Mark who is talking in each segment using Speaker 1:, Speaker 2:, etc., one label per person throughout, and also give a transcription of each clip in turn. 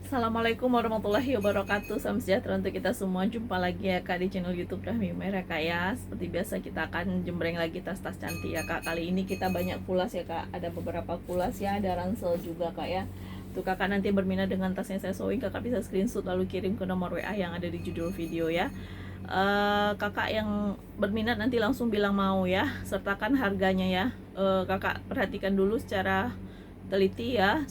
Speaker 1: Assalamualaikum warahmatullahi wabarakatuh. Salam sejahtera untuk kita semua. Jumpa lagi ya kak di channel YouTube Rahmi Umair ya kak ya. Seperti biasa kita akan jembreng lagi tas-tas cantik ya kak. Kali ini kita banyak kulas ya kak. Ada beberapa kulas ya, ada ransel juga kak ya. Tuh kakak nanti berminat dengan tasnya saya sewing, kakak bisa screenshot lalu kirim ke nomor WA yang ada di judul video ya. Kakak yang berminat nanti langsung bilang mau ya, sertakan harganya ya. Kakak perhatikan dulu secara teliti ya,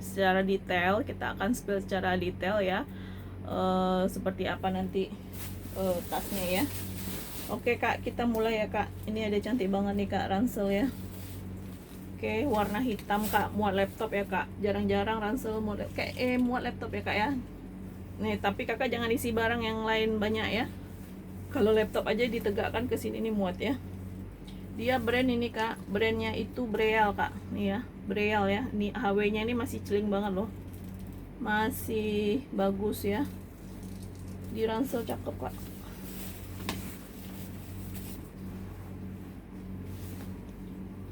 Speaker 1: secara detail. Kita akan spill secara detail ya, seperti apa nanti tasnya ya. Oke kak, kita mulai ya kak. Ini ada cantik banget nih kak, ransel ya. Oke, warna hitam kak, muat laptop ya kak. Jarang-jarang ransel muat muat laptop ya kak ya. Nih, tapi kakak jangan isi barang yang lain banyak ya. Kalau laptop aja ditegakkan ke sini nih muat ya. Dia brand ini kak, brandnya itu Breal kak. Nih ya, Breal ya. Nih HW nya ini masih celing banget loh, masih bagus ya. Di ransel cakep kak.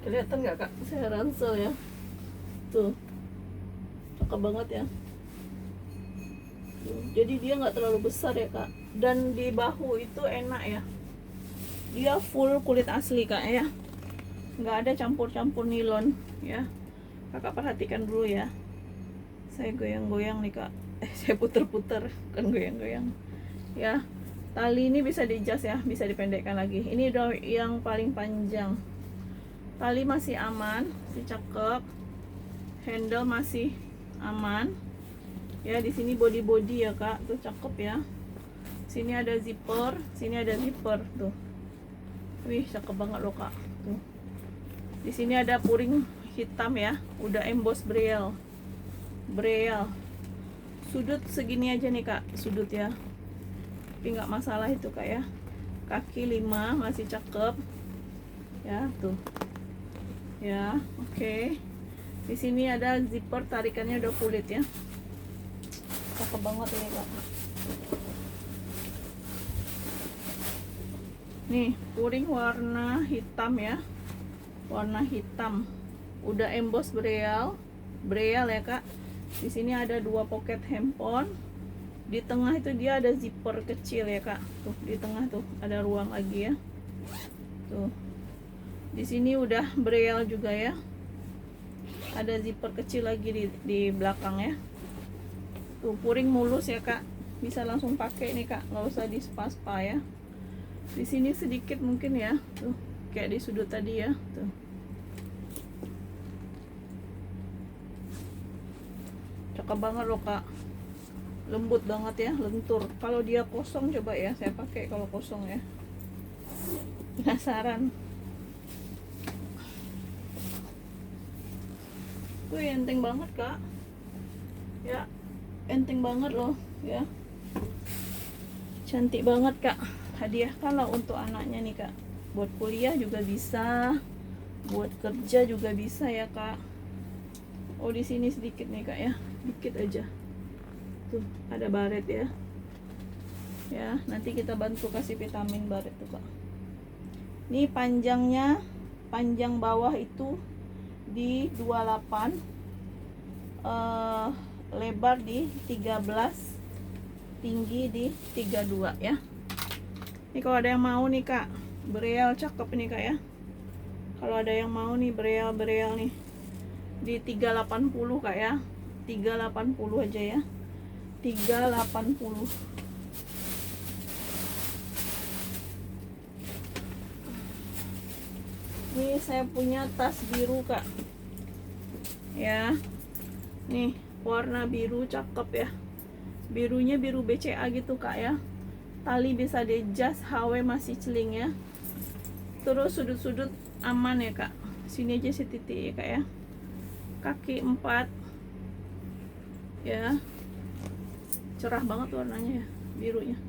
Speaker 1: Kelihatan nggak kak, saya ransel ya. Tuh, cakep banget ya. Tuh, jadi dia nggak terlalu besar ya kak. Dan di bahu itu enak ya. Dia full kulit asli kak ya, nggak ada campur-campur nilon ya. Kakak perhatikan dulu ya. Saya goyang-goyang nih kak. Saya puter-puter, kan goyang-goyang ya. Tali ini bisa di-adjust ya, bisa dipendekkan lagi. Ini udah yang paling panjang. Tali masih aman, masih cakep. Handle masih aman. Ya, di sini body ya kak, tuh cakep ya. Sini ada zipper, sini ada zipper tuh. Wih, cakep banget loh kak. Tuh. Di sini ada puring hitam ya, udah emboss Breal. Breal. Sudut segini aja nih kak, sudut ya. Tapi nggak masalah itu kak ya. Kaki 5 masih cakep. Ya, tuh. Ya, oke. Di sini ada zipper, tarikannya udah kulit ya. Cakep banget ini kak. Nih, puring warna hitam ya. Warna hitam. Udah emboss Breal. Breal ya kak. Di sini ada 2 pocket handphone. Di tengah itu dia ada zipper kecil ya kak. Tuh, di tengah tuh ada ruang lagi ya. Tuh. Di sini udah Breal juga ya. Ada zipper kecil lagi di belakang ya. Tuh, puring mulus ya kak. Bisa langsung pakai nih kak, nggak usah di spa-spa ya. Di sini sedikit mungkin ya, tuh kayak di sudut tadi ya, tuh. Cakep banget loh kak, lembut banget ya, lentur. Kalau dia kosong coba ya, saya pakai kalau kosong ya. Penasaran? Tuh enteng banget kak, ya enteng banget loh ya, cantik banget kak. Hadiahkan lah untuk anaknya nih kak, buat kuliah juga bisa, buat kerja juga bisa ya kak. Oh, di sini sedikit nih kak ya, dikit aja. Tuh ada baret ya. Ya, nanti kita bantu kasih vitamin baret tuh kak. Ini panjangnya, panjang bawah itu di 28, lebar di 13, tinggi di 32 ya. Ini kalau ada yang mau nih kak, Breal cakep nih kak ya. Kalau ada yang mau nih Breal nih di 380 kak ya. 380 aja ya. 380. Ini saya punya tas biru kak. Ya. Nih, warna biru cakep ya. Birunya biru BCA gitu kak ya. Tali bisa di-adjust, HW masih celing ya. Terus sudut-sudut aman ya kak. Sini aja si titik ya kak ya. Kaki 4 ya. Cerah banget warnanya ya, birunya.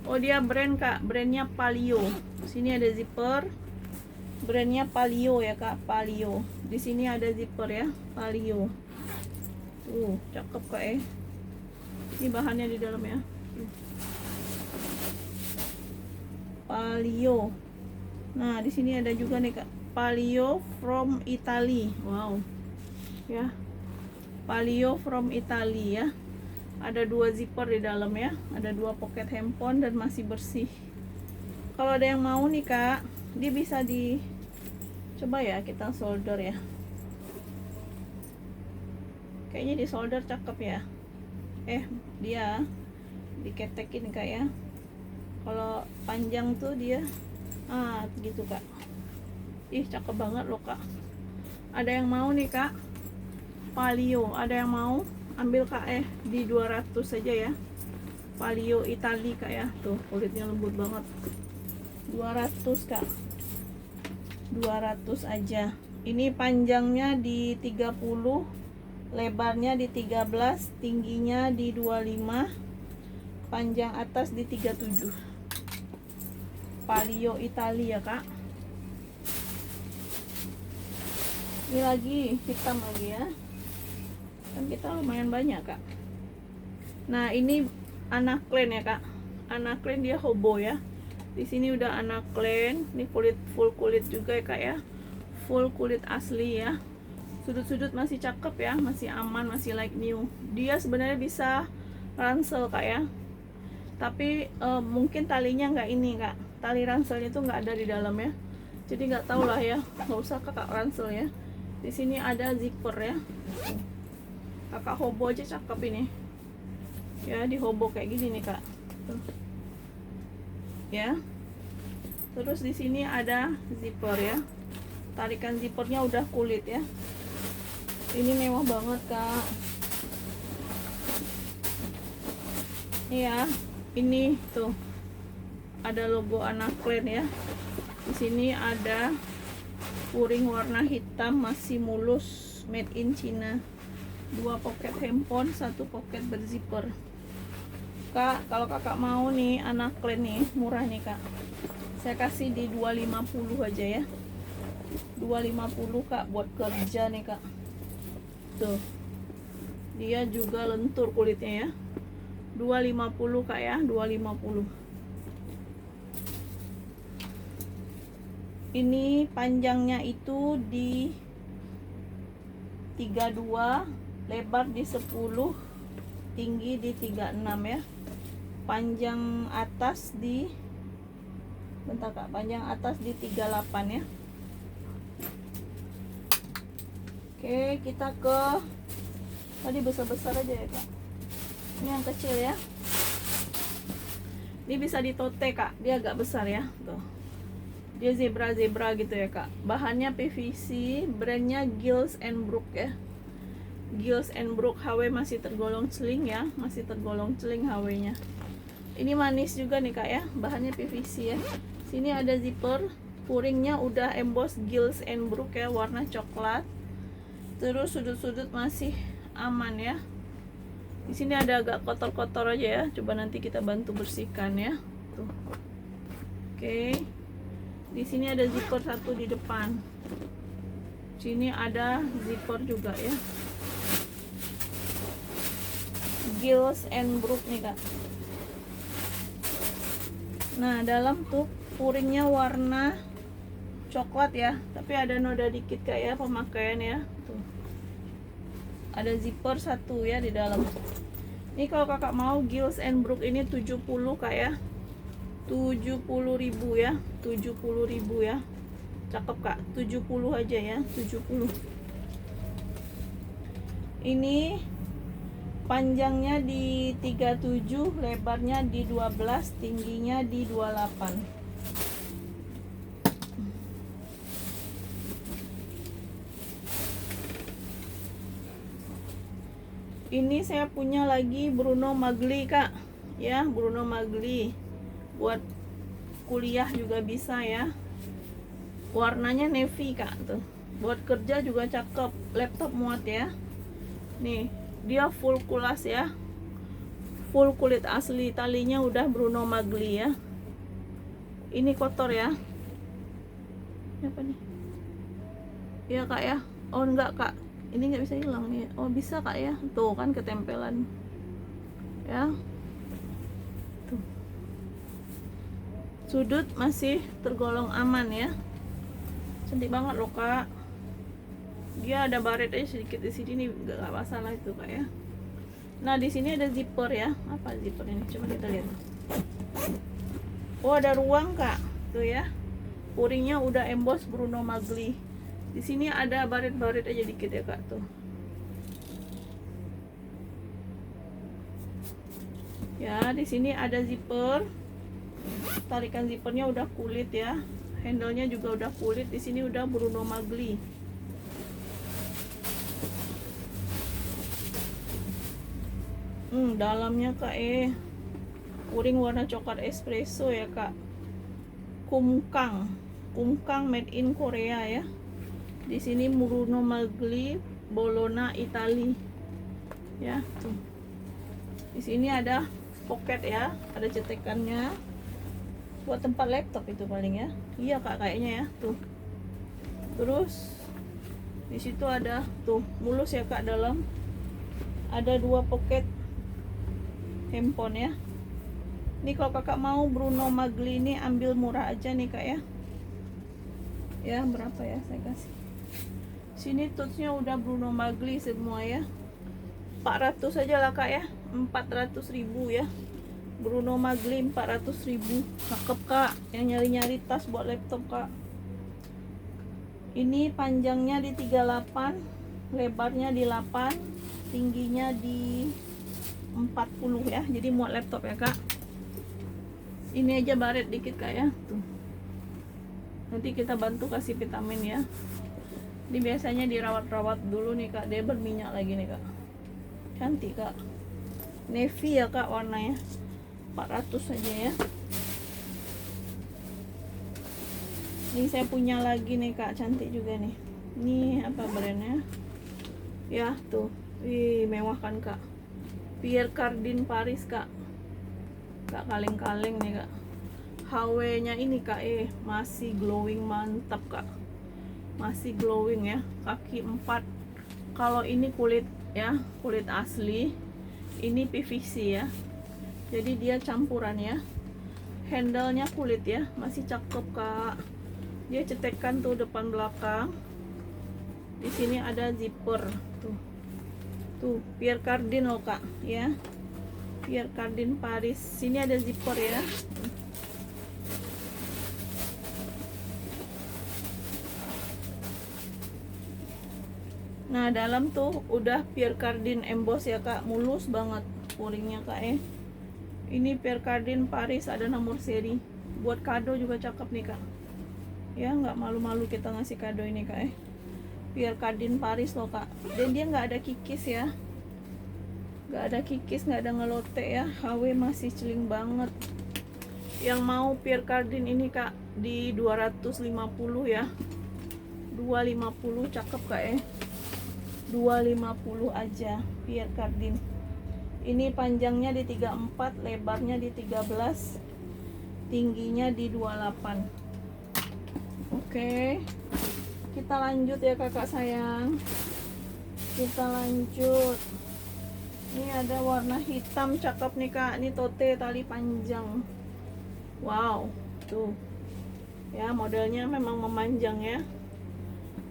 Speaker 1: Oh, dia brand kak, brandnya Palio. Sini ada zipper, brandnya Palio ya kak, Palio. Di sini ada zipper ya, Palio. Cakep kak ya. Ini bahannya di dalam ya. Palio. Nah, di sini ada juga nih kak, Palio from Italy. Wow. Ya. Palio from Italy ya. Ada 2 zipper di dalam ya, ada 2 pocket handphone dan masih bersih. Kalau ada yang mau nih kak, dia bisa di coba ya kita solder ya. Kayaknya di solder cakep ya. Dia diketekin kak ya. Kalau panjang tuh dia gitu kak. Ih cakep banget loh kak. Ada yang mau nih kak, Palio, ada yang mau ambil kak di 200 saja ya. Palio Itali kak ya, tuh kulitnya lembut banget. 200 kak, 200 aja. Ini panjangnya di 30, lebarnya di 13, tingginya di 25, panjang atas di 37. Palio Itali ya kak. Ini lagi hitam lagi ya, kan kita lumayan banyak kak. Nah ini Anaclean ya kak, Anaclean dia hobo ya. Di sini udah Anaclean, ini kulit full kulit juga ya kak ya, full kulit asli ya. Sudut-sudut masih cakep ya, masih aman, masih like new. Dia sebenarnya bisa ransel kak ya, tapi mungkin talinya nggak ini kak, tali ranselnya tuh nggak ada di dalam ya, jadi nggak tahu lah ya, nggak usah kakak ransel ya. Di sini ada zipper ya, kakak hobo aja cakep ini ya, di hobo kayak gini nih kak. Tuh. Ya, terus di sini ada zipper ya, tarikan zippernya udah kulit ya. Ini mewah banget kak. Iya, ini tuh ada logo Anaclean ya. Di sini ada puring warna hitam, masih mulus, made in China. 2 pocket handphone, 1 pocket berzipper. Kak, kalau kakak mau nih Anaclean nih, murah nih kak, saya kasih di 250 aja ya. 250 kak, buat kerja nih kak. Tuh, dia juga lentur kulitnya ya. 250 kak ya, 250. Ini panjangnya itu di 32, lebar di 10, tinggi di 36 ya. Panjang atas di bentar kak, panjang atas di 38 ya. Oke, kita ke tadi besar-besar aja ya kak. Ini yang kecil ya. Ini bisa ditote kak, dia agak besar ya. Tuh, dia zebra gitu ya kak. Bahannya PVC, brandnya Giles and Brook ya. Giles and Brook, HW masih tergolong sling ya, masih tergolong sling HW nya. Ini manis juga nih kak ya, bahannya PVC ya. Sini ada zipper, puringnya udah emboss Giles and Brook ya, warna coklat. Terus sudut-sudut masih aman ya. Di sini ada agak kotor-kotor aja ya, coba nanti kita bantu bersihkan ya. Tuh. Oke. Di sini ada zipper 1 di depan. Sini ada zipper juga ya. Giles and Brook nih kak. Nah, dalam tuh puringnya warna coklat ya, tapi ada noda dikit kak ya, pemakaian ya. Tuh. Ada zipper 1 ya di dalam. Ini kalau kakak mau Giles and Brook ini 70 kak ya. 70.000 ya, 70.000 ya. Cakep kak, 70 aja ya, 70. Ini panjangnya di 37, lebarnya di 12, tingginya di 28. Ini saya punya lagi Bruno Magli kak ya, Bruno Magli buat kuliah juga bisa ya. Warnanya navy kak, tuh buat kerja juga cakep, laptop muat ya. Nih, dia full kulas ya, full kulit asli, talinya udah Bruno Magli ya. Ini kotor ya. Ini apa nih? Iya kak ya. Oh enggak kak, ini nggak bisa hilang nih. Oh bisa kak ya, tuh kan ketempelan ya. Tuh, sudut masih tergolong aman ya, cantik banget loh kak. Dia ada baret aja sedikit di sini nih, nggak masalah itu kak ya. Nah, di sini ada zipper ya. Apa zipper ini? Coba kita lihat. Oh, ada ruang, Kak. Tuh ya. Puringnya udah emboss Bruno Magli. Di sini ada baret-baret aja dikit ya, Kak, tuh. Ya, di sini ada zipper. Tarikan zippernya udah kulit ya. Handle-nya juga udah kulit. Di sini udah Bruno Magli. Dalamnya Kak puring warna coklat espresso ya Kak. Kumkang made in Korea ya. Di sini Bruno Magli Bologna Itali. Ya, tuh. Di sini ada pocket ya, ada cetekannya. Buat tempat laptop itu paling ya. Iya Kak, kayaknya ya, tuh. Terus di situ ada tuh mulus ya Kak, dalam ada 2 pocket handphone ya. Ini kalau kakak mau Bruno Magli ini ambil murah aja nih Kak ya. Ya, berapa ya saya kasih. Sini touchnya udah Bruno Magli semua ya. 400 aja lah Kak ya. 400.000 ya. Bruno Magli 400.000. Cakep Kak. Yang nyari-nyari tas buat laptop Kak. Ini panjangnya di 38, lebarnya di 8, tingginya di 40 ya. Jadi muat laptop ya Kak. Ini aja baret dikit Kak ya. Tuh. Nanti kita bantu kasih vitamin ya. Ini biasanya dirawat-rawat dulu nih Kak. Dia berminyak lagi nih Kak. Cantik Kak. Navy ya Kak warnanya. 400 aja ya. Ini saya punya lagi nih Kak, cantik juga nih. Ini apa brandnya? Ya tuh. Wih, mewah kan Kak. Pierre Cardin Paris Kak. Kak kaleng-kaleng nih Kak. HW nya ini Kak masih glowing, mantap Kak. Masih glowing ya. Kaki 4. Kalau ini kulit ya, kulit asli. Ini PVC ya. Jadi dia campuran ya. Handle-nya kulit ya, masih cakep Kak. Dia cetekan tuh depan belakang. Di sini ada zipper tuh. Tuh, Pierre Cardin loh Kak ya. Pierre Cardin Paris. Sini ada zipper ya. Nah, dalam tuh udah Pierre Cardin emboss ya Kak, mulus banget puringnya Kak Ini Pierre Cardin Paris, ada nomor seri. Buat kado juga cakep nih Kak. Ya, nggak malu-malu kita ngasih kado ini Kak Pierre Cardin Paris loh Kak. Dan dia nggak ada kikis ya. Nggak ada kikis, nggak ada ngelote ya. HW masih celing banget. Yang mau Pierre Cardin ini Kak di 250 ya. 250 cakep Kak 250 aja Pierre Cardin. Ini panjangnya di 34, lebarnya di 13, tingginya di 28. Oke. Kita lanjut ya kakak sayang. Kita lanjut. Ini ada warna hitam cakep nih Kak. Ini tote tali panjang. Wow, tuh. Ya, modelnya memang memanjang ya.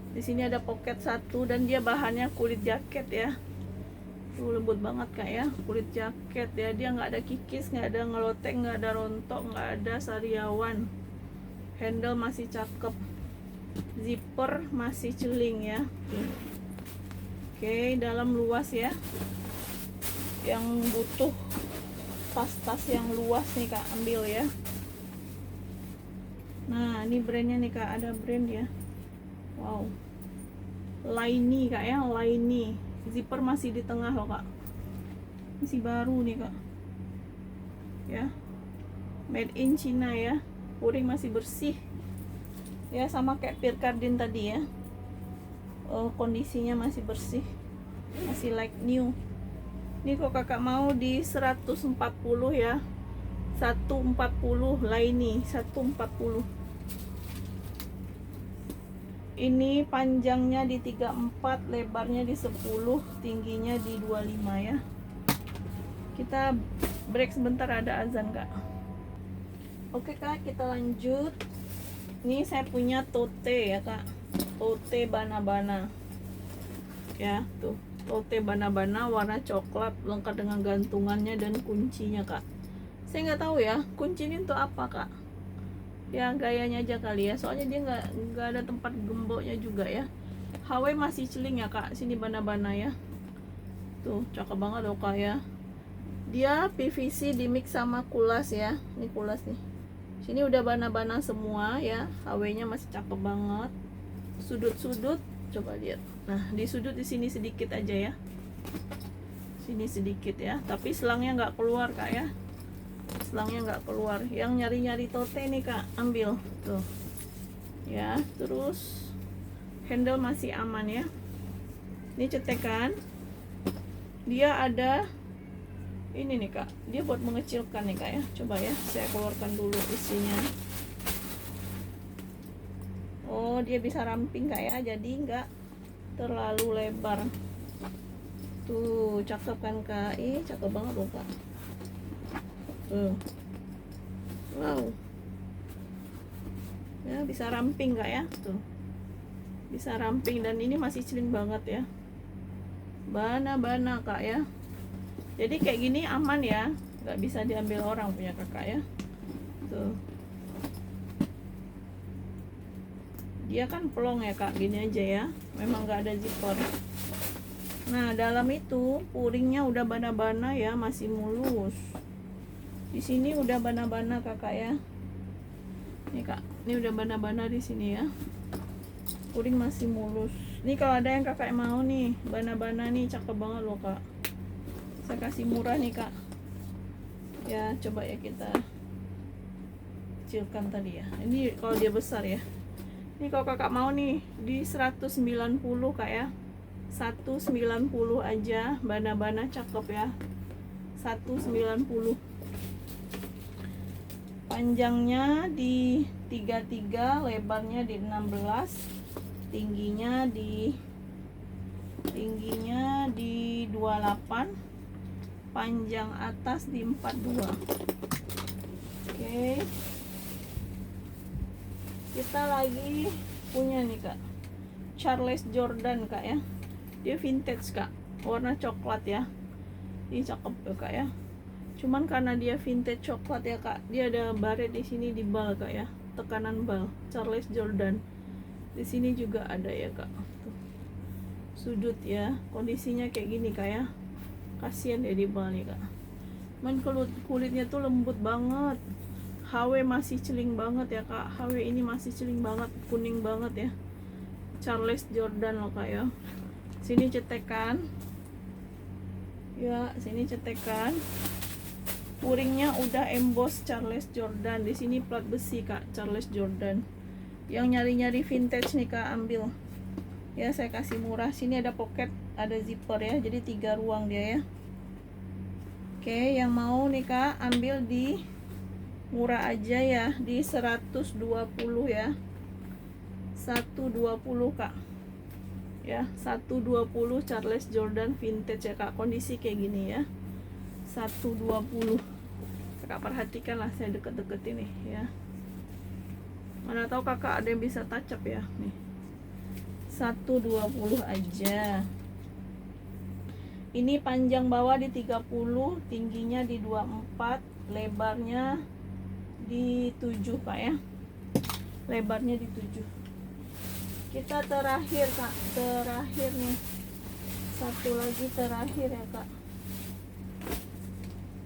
Speaker 1: Di sini ada pocket 1 dan dia bahannya kulit jaket ya. Tuh, lembut banget Kak ya, kulit jaket ya. Dia nggak ada kikis, nggak ada ngelotek, nggak ada rontok, nggak ada sariawan. Handle masih cakep. Zipper masih celing ya. Oke, dalam luas ya. Yang butuh tas-tas yang luas nih Kak, ambil ya. Nah, ini brandnya nih Kak, ada brand ya. Wow. Laini Kak ya, Laini. Zipper masih di tengah loh Kak. Masih baru nih Kak. Ya. Made in China ya. Puring masih bersih. Ya, sama kayak Pierre Cardin tadi ya. Kondisinya masih bersih. Masih like new. Ini kok kakak mau di 140 ya. 140 Laini, 140. Ini panjangnya di 34, lebarnya di 10, tingginya di 25 ya. Kita break sebentar, ada azan Kak. Oke Kak, kita lanjut. Ini saya punya tote ya Kak. Tote bana-bana. Ya, tuh. tote bana-bana warna coklat lengkap dengan gantungannya dan kuncinya kak. Saya nggak tahu ya kunci ini untuk apa kak, ya gayanya aja kali ya, soalnya dia nggak ada tempat gemboknya juga ya. HW masih celing ya kak, sini bana-bana ya, tuh cakep banget loh kak ya. Dia PVC di mix sama kulas ya, ini kulas nih, sini udah bana-bana semua ya. HW nya masih cakep banget. Sudut-sudut coba lihat, nah di sudut di sini sedikit aja ya, sini sedikit ya, tapi selangnya nggak keluar kak ya, selangnya nggak keluar. Yang nyari-nyari tote nih kak ambil tuh ya. Terus handle masih aman ya, ini cetekan dia ada ini nih kak, dia buat mengecilkan nih kak ya. Coba ya saya keluarkan dulu isinya. Oh dia bisa ramping kak ya, jadi nggak terlalu lebar. Tuh cakep kan kak, cakep banget loh kak. Wow ya, bisa ramping kak ya, tuh bisa ramping. Dan ini masih celing banget ya, bana-bana kak ya. Jadi kayak gini aman ya, nggak bisa diambil orang punya kakak ya. Tuh dia kan pelong ya kak, gini aja ya, memang nggak ada zipper. Nah dalam itu puringnya udah bana-bana ya, masih mulus. Di sini udah bana-bana kakak ya. Nih kak, ini udah bana-bana di sini ya. Puring masih mulus. Nih kalau ada yang kakak mau nih bana-bana nih, cakep banget loh kak. Saya kasih murah nih kak. Ya coba ya kita kecilkan tadi ya. Ini kalau dia besar ya. Ini kalau kakak mau nih di 190 kak ya. 190 aja, bana-bana cakep ya. 190. Panjangnya di 33, lebarnya di 16, tingginya di 28, panjang atas di 42. Oke. Kita lagi punya nih kak, Charles Jordan kak ya. Dia vintage kak, warna coklat ya. Ini cakep ya kak ya. Cuman karena dia vintage coklat ya kak, dia ada baret di sini di bal kak ya, tekanan bal. Charles Jordan di sini juga ada ya kak. Tuh. Sudut ya, kondisinya kayak gini kak ya. Kasian ya di bal nih kak. Men kulitnya tuh lembut banget. HW masih celing banget ya kak. HW ini masih celing banget, kuning banget ya. Charles Jordan loh kak ya. Sini cetekan. Ya, sini cetekan. Puringnya udah emboss Charles Jordan. Di sini plat besi kak, Charles Jordan. Yang nyari-nyari vintage nih kak ambil. Ya, saya kasih murah. Sini ada pocket, ada zipper ya. Jadi 3 ruang dia ya. Oke, yang mau nih kak ambil di murah aja ya, di 120 ya. 120 kak. Ya, 120 Charles Jordan vintage ya kak. Kondisi kayak gini ya. 120. Kakak perhatikan lah, saya deket-deket ini ya. Mana tahu kakak ada yang bisa touch up ya. Nih. 120 aja. Ini panjang bawah di 30, tingginya di 24, lebarnya di 7 kak ya. Lebarnya di 7. Kita terakhir kak, terakhir nih. Satu lagi terakhir ya kak.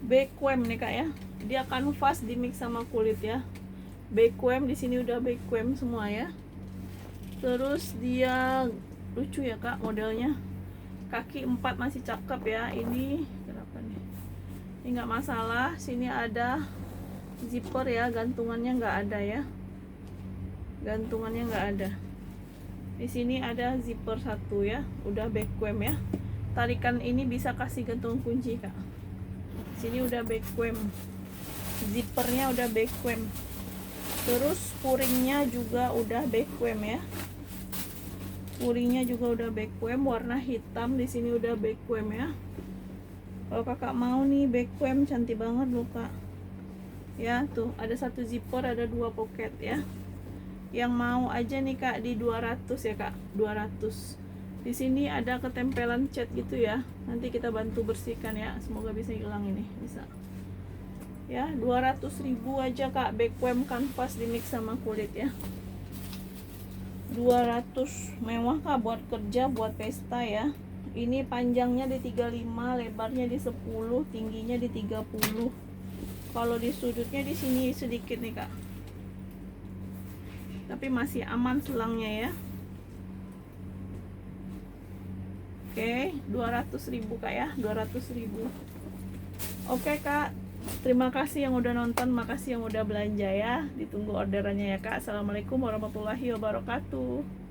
Speaker 1: Backquam nih kak ya. Dia kanvas di mix sama kulit ya. Backquam di sini udah backquam semua ya. Terus dia lucu ya kak modelnya. Kaki 4 masih cakep ya. Ini kenapa nih? Ini nggak masalah. Sini ada zipper ya, gantungannya nggak ada ya. Gantungannya nggak ada. Di sini ada zipper 1 ya, udah backquam ya. Tarikan ini bisa kasih gantung kunci kak. Sini udah backquam, zippernya udah backquam. Terus puringnya juga udah backquam ya. Puringnya juga udah backquam, warna hitam. Di sini udah backquam ya. Kalau kakak mau nih backquam, cantik banget loh kak. Ya tuh ada 1 zipper, ada 2 pocket ya. Yang mau aja nih kak di 200 ya kak, 200. Di sini ada ketempelan cat gitu ya. Nanti kita bantu bersihkan ya. Semoga bisa hilang ini, bisa. Ya, 200.000 aja Kak, backwear kanvas di mix sama kulit ya. 200, mewah Kak buat kerja, buat pesta ya. Ini panjangnya di 35, lebarnya di 10, tingginya di 30. Kalau di sudutnya di sini sedikit nih Kak. Tapi masih aman selangnya ya. Oke, 200.000 Kak ya, 200.000. Oke Kak, terima kasih yang udah nonton, makasih yang udah belanja ya. Ditunggu orderannya ya Kak. Assalamualaikum warahmatullahi wabarakatuh.